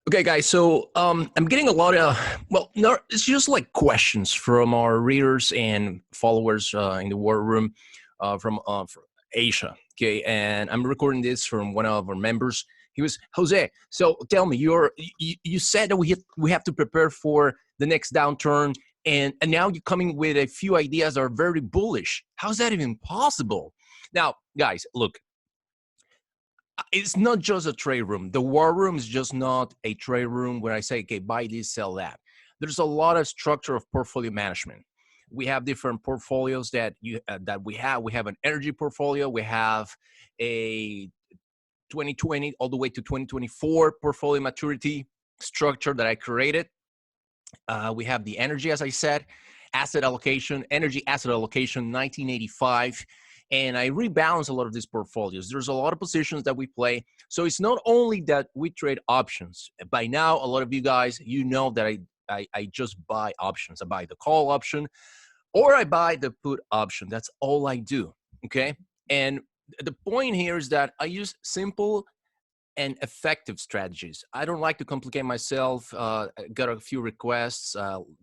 Okay, guys. So I'm getting a lot of no, it's just like questions from our readers and followers in the war room from Asia. Okay, and I'm recording this from one of our members. He was Jose. So tell me, you said that we have to prepare for the next downturn, and now you're coming with a few ideas that are very bullish. How's that even possible? Now, guys, look, it's not just a trade room. The war room is just not a trade room where I say, okay, buy this, sell that. There's a lot of structure of portfolio management. We have different portfolios that we have. We have an energy portfolio. We have a 2020 all the way to 2024 portfolio maturity structure that I created. We have the energy, as I said, asset allocation, energy asset allocation, 1985. And I rebalance a lot of these portfolios. There's a lot of positions that we play. So it's not only that we trade options. By now, a lot of you guys, you know that I just buy options. I buy the call option or I buy the put option. That's all I do. Okay. And the point here is that I use simple and effective strategies. I don't like to complicate myself. Got a few requests,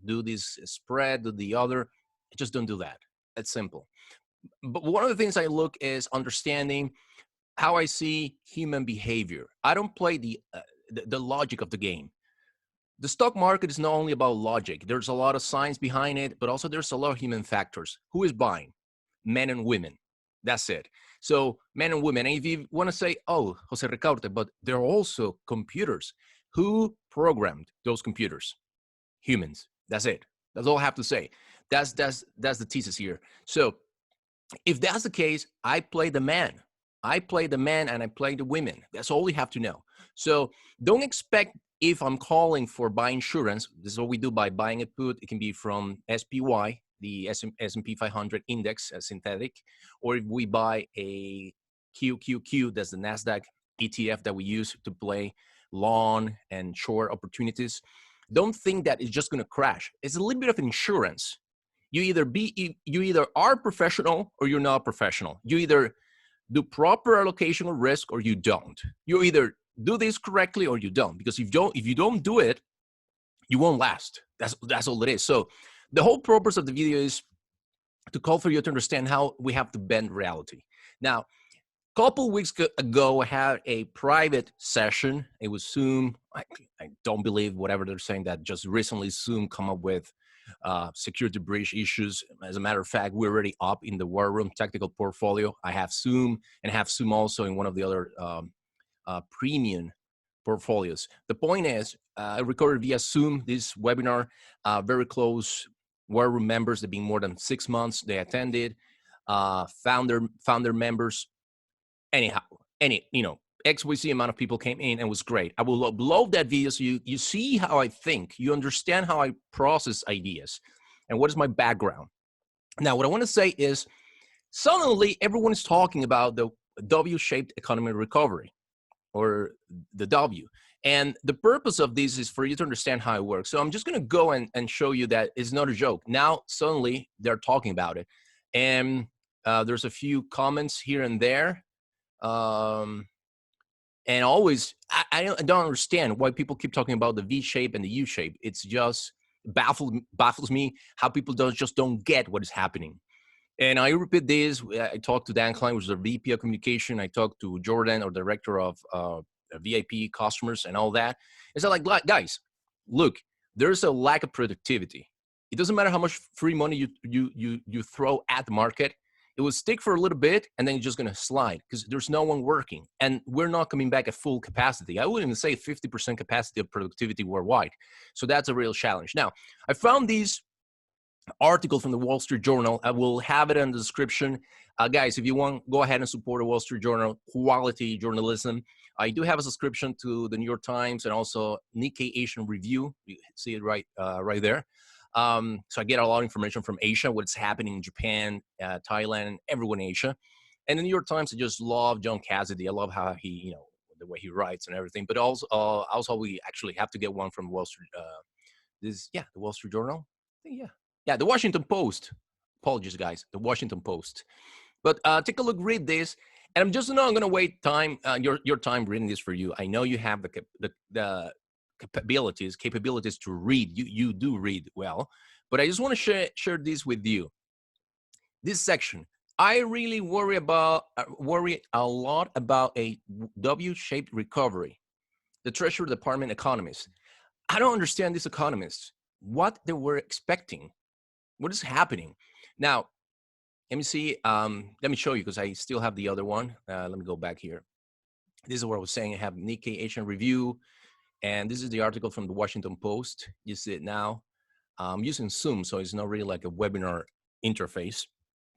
do this spread, do the other. I just don't do that. It's simple. But one of the things I look is understanding how I see human behavior. I don't play the logic of the game. The stock market is not only about logic. There's a lot of science behind it, but also there's a lot of human factors. Who is buying? Men and women. That's it. So men and women. And if you want to say, oh, Jose Ricaurte, but there are also computers. Who programmed those computers? Humans. That's it. That's all I have to say. That's the thesis here. So if that's the case, I play the man. I play the man and I play the women. That's all you have to know. So don't expect if I'm calling for buy insurance, this is what we do by buying a put. It can be from SPY, the S&P 500 index, synthetic, or if we buy a QQQ, that's the NASDAQ ETF that we use to play long and short opportunities. Don't think that it's just going to crash. It's a little bit of insurance. You either are professional or you're not professional. You either do proper allocation of risk or you don't. You either do this correctly or you don't. Because if you don't do it, you won't last. That's all it is. So the whole purpose of the video is to call for you to understand how we have to bend reality. Now, a couple weeks ago, I had a private session. It was Zoom. I don't believe whatever they're saying that just recently Zoom come up with security breach issues. As a matter of fact, we're already up in the war room technical portfolio. I have Zoom and have Zoom also in one of the other premium portfolios. The point is, I recorded via Zoom this webinar. Very close war room members. They've been more than 6 months. They attended. Founder members. Anyhow, XYZ amount of people came in and it was great. I will upload that video so you see how I think, you understand how I process ideas and what is my background. Now, what I want to say is suddenly everyone is talking about the W-shaped economic recovery or the W. And the purpose of this is for you to understand how it works. So I'm just going to go and show you that it's not a joke. Now, suddenly they're talking about it. And there's a few comments here and there. And always, I don't understand why people keep talking about the V shape and the U shape. It's just baffles me how people don't get what is happening. And I repeat this. I talked to Dan Klein, which is the VP of communication. I talked to Jordan, or director of VIP customers and all that. It's like, guys, look, there's a lack of productivity. It doesn't matter how much free money you throw at the market. It will stick for a little bit and then it's just going to slide because there's no one working. And we're not coming back at full capacity. I wouldn't even say 50% capacity of productivity worldwide. So that's a real challenge. Now, I found these article from the Wall Street Journal. I will have it in the description. Guys, if you want, go ahead and support the Wall Street Journal, quality journalism. I do have a subscription to the New York Times and also Nikkei Asian Review. You see it right there. So I get a lot of information from Asia, what's happening in Japan, Thailand, everyone in Asia. And the New York Times, I just love John Cassidy. I love how he, the way he writes and everything. But also we actually have to get one from Wall Street. The Wall Street Journal. Yeah, the Washington Post. Apologies, guys, the Washington Post. But take a look, read this. And I'm just not going to wait your time reading this for you. I know you have the capabilities to read. You do read well, but I just want to share this with you. This section, I really worry a lot about a W-shaped recovery. The Treasury Department economists, I don't understand these economists, what they were expecting, what is happening. Now, let me see, let me show you because I still have the other one. Let me go back here. This is what I was saying. I have Nikkei Asian Review, and this is the article from the Washington Post. You see it now. I'm using Zoom, so it's not really like a webinar interface.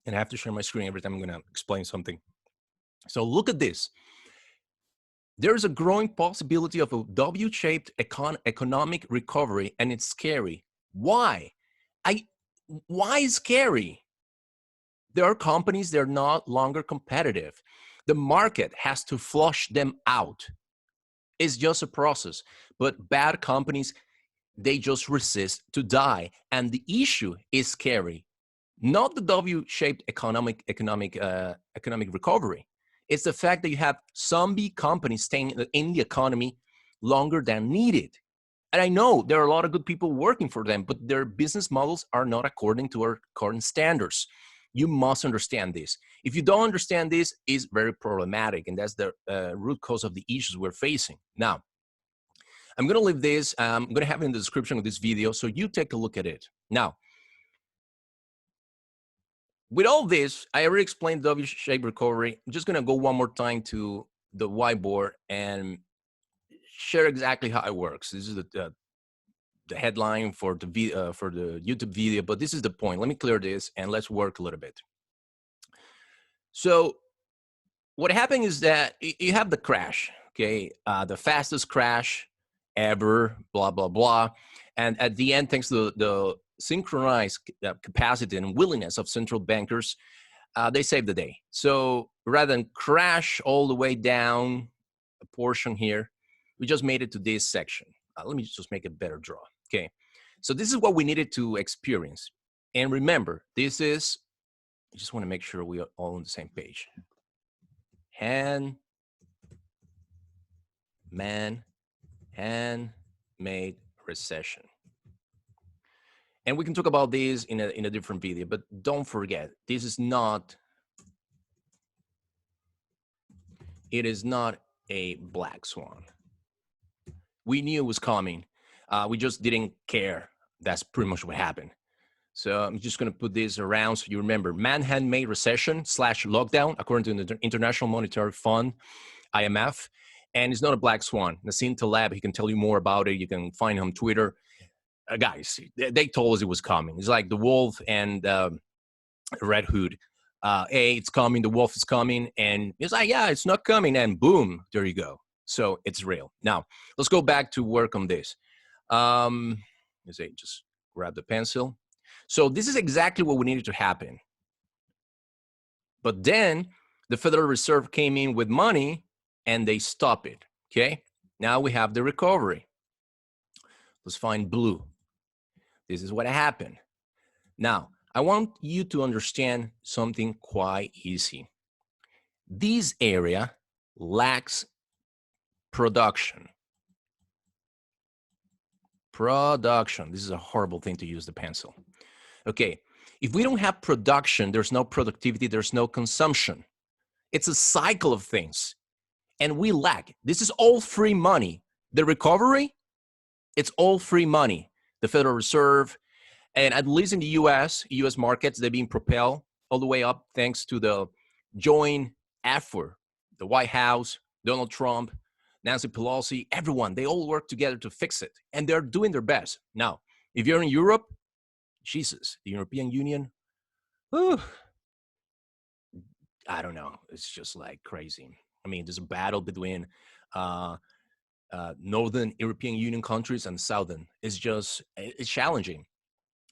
And I have to share my screen every time I'm going to explain something. So look at this. There's a growing possibility of a W-shaped economic recovery, and it's scary. Why? Why scary? There are companies that are not longer competitive. The market has to flush them out. It's just a process. But bad companies, they just resist to die. And the issue is scary. Not the W-shaped economic recovery. It's the fact that you have zombie companies staying in the economy longer than needed. And I know there are a lot of good people working for them, but their business models are not according to our current standards. You must understand this. If you don't understand this, it's very problematic, and that's the root cause of the issues we're facing. Now, I'm going to leave this. I'm going to have it in the description of this video, so you take a look at it. Now, with all this, I already explained W-shaped recovery. I'm just going to go one more time to the whiteboard and share exactly how it works. This is the headline for the YouTube video, but this is the point. Let me clear this and let's work a little bit. So what happened is that you have the crash, okay? The fastest crash ever, blah, blah, blah. And at the end, thanks to the synchronized capacity and willingness of central bankers, they saved the day. So rather than crash all the way down a portion here, we just made it to this section. Let me just make a better draw. Okay, so this is what we needed to experience. And remember, this is, I just want to make sure we are all on the same page. Man-made recession. And we can talk about this in a different video, but don't forget, this is not, it is not a black swan. We knew it was coming. We just didn't care. That's pretty much what happened. So I'm just going to put this around so you remember. Man-made recession / lockdown, according to the International Monetary Fund, IMF. And it's not a black swan. Nassim Taleb, he can tell you more about it. You can find him on Twitter. Guys, they told us it was coming. It's like the wolf and Red Hood. Hey, it's coming. The wolf is coming. And it's like, yeah, it's not coming. And boom, there you go. So it's real. Now, let's go back to work on this. Let's say, just grab the pencil. So this is exactly what we needed to happen. But then the Federal Reserve came in with money and they stopped it. Okay. Now we have the recovery. Let's find blue. This is what happened. Now, I want you to understand something quite easy. This area lacks production. Production. This is a horrible thing to use the pencil. Okay, if we don't have production, there's no productivity, there's no consumption. It's a cycle of things. And we lack. This is all free money. The recovery, it's all free money. The Federal Reserve, and at least in the US markets, they're being propelled all the way up thanks to the joint effort. The White House, Donald Trump, Nancy Pelosi, everyone, they all work together to fix it. And they're doing their best. Now, if you're in Europe, Jesus, the European Union, whew, I don't know. It's just like crazy. I mean, there's a battle between Northern European Union countries and Southern. It's challenging.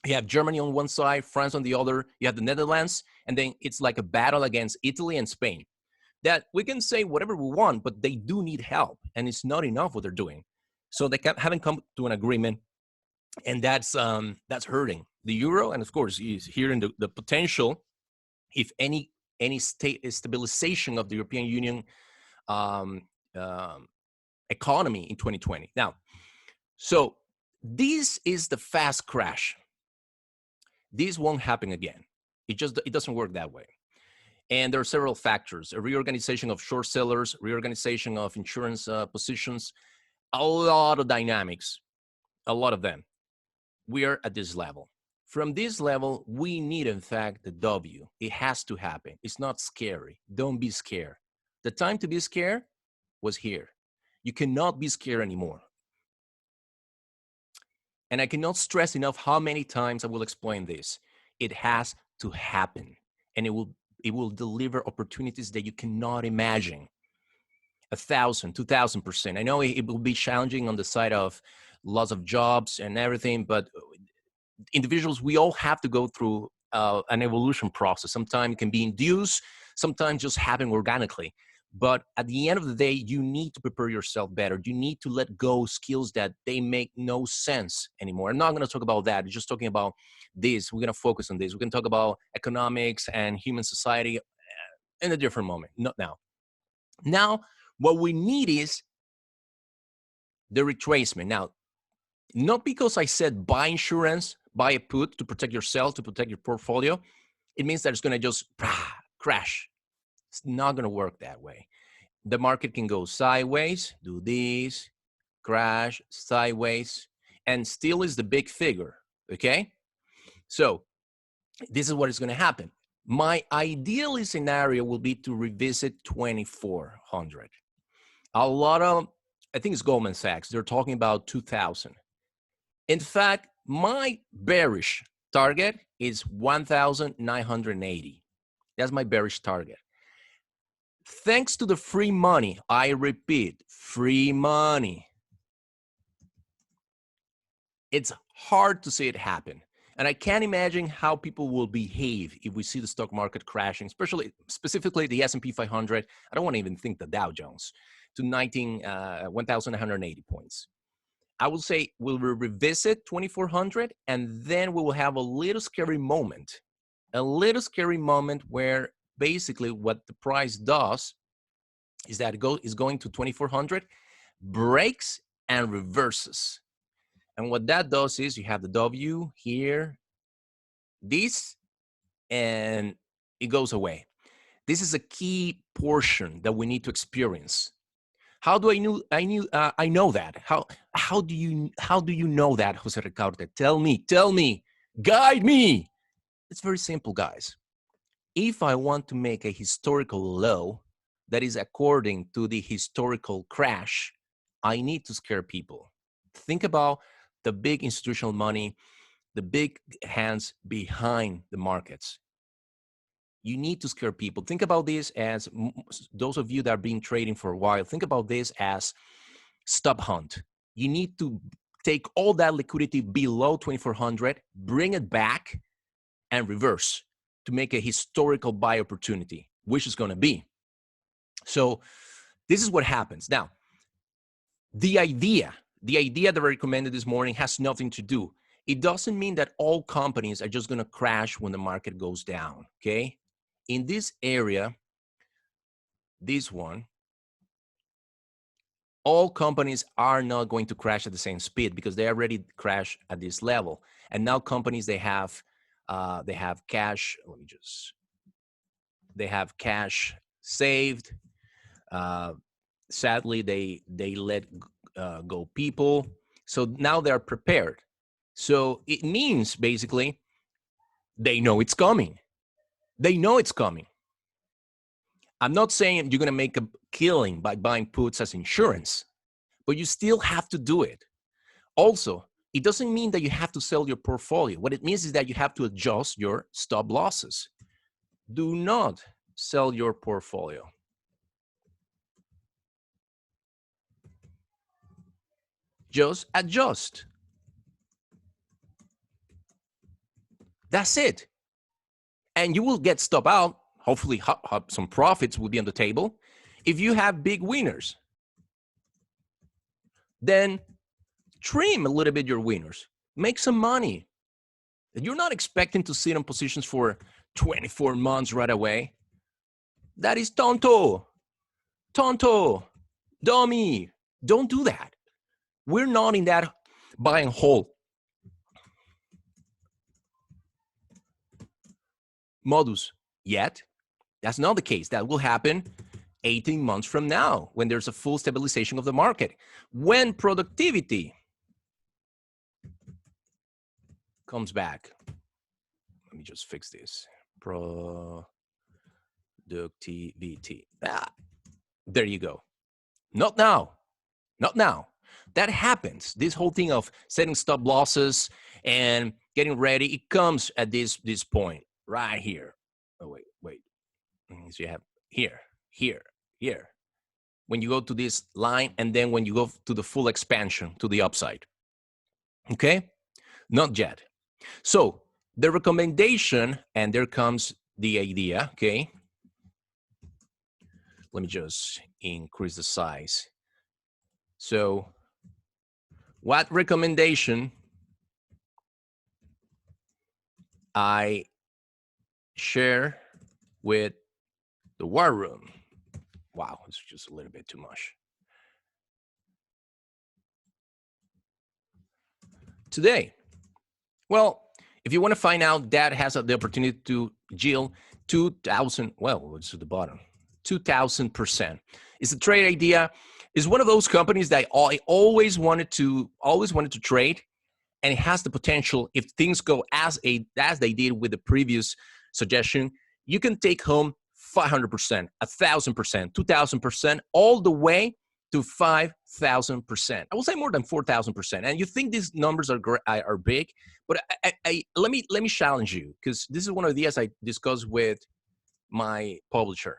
You have Germany on one side, France on the other. You have the Netherlands, and then it's like a battle against Italy and Spain. That we can say whatever we want, but they do need help, and it's not enough what they're doing. So they haven't come to an agreement, and that's hurting the euro. And of course, is here in the potential, if any stabilization of the European Union economy in 2020. Now, So this is the fast crash. This won't happen again. It doesn't work that way. And there are several factors: a reorganization of short sellers, reorganization of insurance positions, a lot of dynamics, a lot of them. We are at this level. From this level, we need, in fact, the W. It has to happen. It's not scary. Don't be scared. The time to be scared was here. You cannot be scared anymore. And I cannot stress enough how many times I will explain this. It has to happen. And it will deliver opportunities that you cannot imagine. 1,000, 2,000%. I know it will be challenging on the side of loss of jobs and everything, but individuals, we all have to go through an evolution process. Sometimes it can be induced, sometimes just happen organically. But at the end of the day, you need to prepare yourself better. You need to let go skills that they make no sense anymore. I'm not going to talk about that. I'm just talking about this. We're going to focus on this. We're going to talk about economics and human society in a different moment, not now. Now, what we need is the retracement. Now, not because I said buy insurance, buy a put to protect yourself, to protect your portfolio, it means that it's going to just crash. It's not going to work that way. The market can go sideways, do this, crash, sideways, and still is the big figure, okay? So this is what is going to happen. My ideal scenario will be to revisit 2,400. A lot of, I think it's Goldman Sachs, they're talking about 2,000. In fact, my bearish target is 1,980. That's my bearish target. Thanks to the free money, I repeat, free money, it's hard to see it happen. And I can't imagine how people will behave if we see the stock market crashing, specifically the S&P 500. I don't want to even think the Dow Jones to 1,180 points. I will say we'll revisit 2,400, and then we will have a little scary moment where basically what the price does is that it is going to 2,400, breaks and reverses. And what that does is you have the W here, this, and it goes away. This is a key portion that we need to experience. How do I know that? How do you know that, Jose Ricaurte? Tell me, guide me. It's very simple, guys. If I want to make a historical low that is according to the historical crash, I need to scare people. Think about the big institutional money, the big hands behind the markets. You need to scare people. Think about this as, those of you that have been trading for a while, think about this as stop hunt. You need to take all that liquidity below 2,400, bring it back, and reverse to make a historical buy opportunity, which is going to be. So this is what happens. Now, the idea that I recommended this morning has nothing to do. It doesn't mean that all companies are just going to crash when the market goes down, okay? In this area, this one, all companies are not going to crash at the same speed because they already crashed at this level. And now companies, they have cash. They have cash saved. Sadly, they let go people. So now they're prepared. So it means basically they know it's coming. They know it's coming. I'm not saying you're going to make a killing by buying puts as insurance, but you still have to do it. Also, it doesn't mean that you have to sell your portfolio. What it means is that you have to adjust your stop losses. Do not sell your portfolio. Just adjust. That's it. And you will get stop out. Hopefully, some profits will be on the table. If you have big winners, then trim a little bit your winners. Make some money. You're not expecting to sit on positions for 24 months right away. That is tonto, dummy. Don't do that. We're not in that buy and hold modus yet. That's not the case. That will happen 18 months from now when there's a full stabilization of the market. When productivity comes back, let me just fix this. Productivity. There you go. Not now. Not now. That happens. This whole thing of setting stop losses and getting ready, it comes at this point right here. Oh, wait. So you have here. When you go to this line, and then when you go to the full expansion to the upside. Okay? Not yet. So the recommendation, and there comes the idea, okay? Let me just increase the size. So what recommendation I share with the war room? Wow, it's just a little bit too much. Today, well, if you want to find out, that has the opportunity to yield 2,000, well, it's at the bottom, 2,000%. It's a trade idea. It's one of those companies that I always wanted to trade, and it has the potential, if things go as they did with the previous suggestion, you can take home 500%, 1,000%, 2,000%, all the way to 5,000%. I will say more than 4,000%. And you think these numbers are big, but let me challenge you, because this is one of the ideas I discussed with my publisher.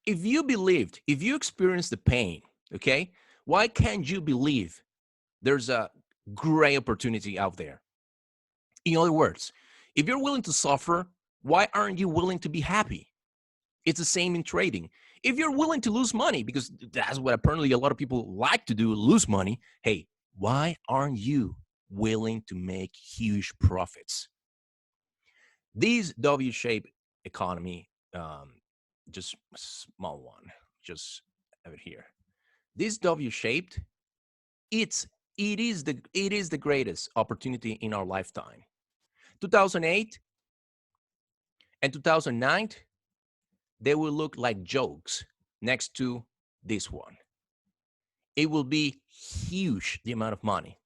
If you experienced the pain, okay, why can't you believe there's a great opportunity out there? In other words, if you're willing to suffer, why aren't you willing to be happy? It's the same in trading. If you're willing to lose money, because that's what apparently a lot of people like to do, lose money, hey, why aren't you willing to make huge profits? These W-shaped economy, just a small one, just have it here. This W-shaped, it is the greatest opportunity in our lifetime. 2008 and 2009, they will look like jokes next to this one. It will be huge, the amount of money,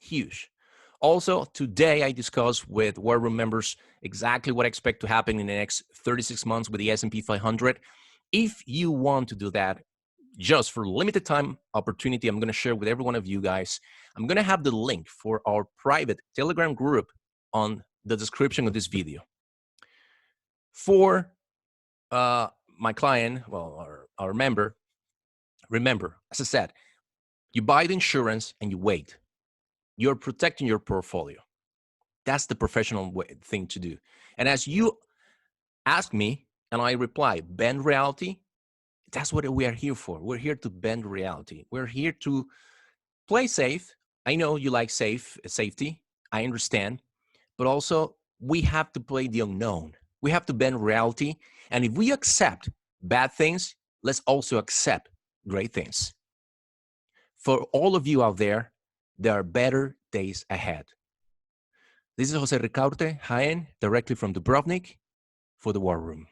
huge. Also, today I discussed with War Room members exactly what I expect to happen in the next 36 months with the S&P 500. If you want to do that, just for limited time opportunity, I'm going to share with every one of you guys. I'm going to have the link for our private Telegram group on the description of this video. For my client, well, our member, remember, as I said, you buy the insurance and you wait. You're protecting your portfolio. That's the professional thing to do. And as you ask me, and I reply, bend reality, that's what we are here for. We're here to bend reality. We're here to play safe. I know you like safety. I understand. But also, we have to play the unknown. We have to bend reality. And if we accept bad things, let's also accept great things. For all of you out there, there are better days ahead. This is Jose Ricaurte, Jaen, directly from Dubrovnik for the War Room.